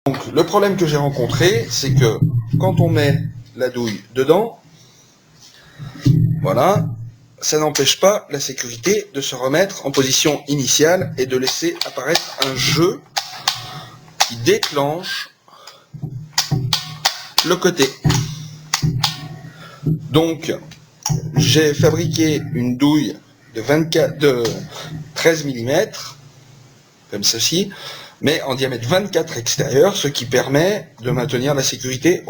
Donc le problème que j'ai rencontré, c'est que quand on met la douille dedans, voilà, ça n'empêche pas la sécurité de se remettre en position initiale et de laisser apparaître un jeu qui déclenche le côté. Donc j'ai fabriqué une douille de 13 mm, comme ceci, mais en diamètre 24 extérieur, ce qui permet de maintenir la sécurité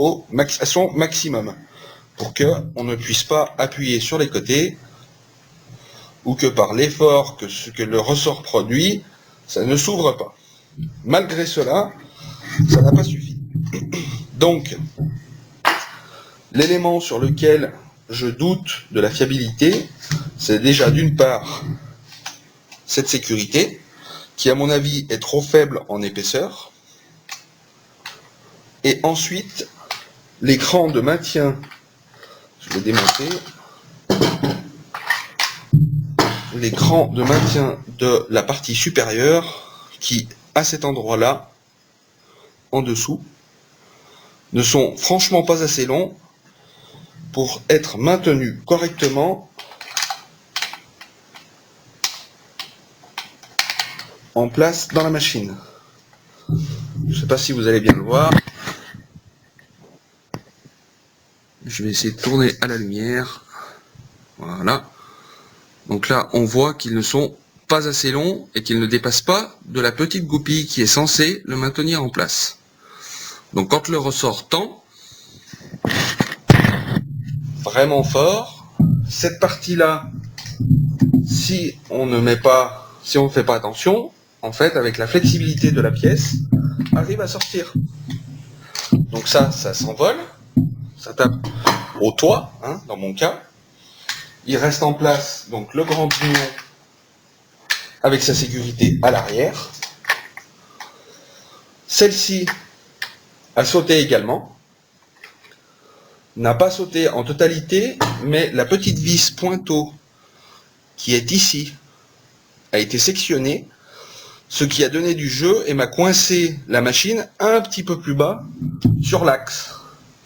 à son maximum, pour qu'on ne puisse pas appuyer sur les côtés, ou que par l'effort que le ressort produit, ça ne s'ouvre pas. Malgré cela, ça n'a pas suffi. Donc, l'élément sur lequel je doute de la fiabilité, c'est déjà d'une part cette sécurité, qui à mon avis est trop faible en épaisseur, et ensuite l'écran de maintien, je vais démonter, l'écran de maintien de la partie supérieure qui, à cet endroit-là, en dessous, ne sont franchement pas assez longs pour être maintenus correctement en place dans la machine. Je ne sais pas si vous allez bien le voir. Je vais essayer de tourner à la lumière. Voilà. Donc là, on voit qu'ils ne sont pas assez longs et qu'ils ne dépassent pas de la petite goupille qui est censée le maintenir en place. Donc quand le ressort tend vraiment fort, cette partie-là, si on ne fait pas attention, en fait, avec la flexibilité de la pièce, arrive à sortir. Donc ça s'envole, ça tape au toit, hein, dans mon cas. Il reste en place donc le grand pignon avec sa sécurité à l'arrière. Celle-ci a sauté également, n'a pas sauté en totalité, mais la petite vis pointeau qui est ici a été sectionnée, ce qui a donné du jeu et m'a coincé la machine un petit peu plus bas sur l'axe.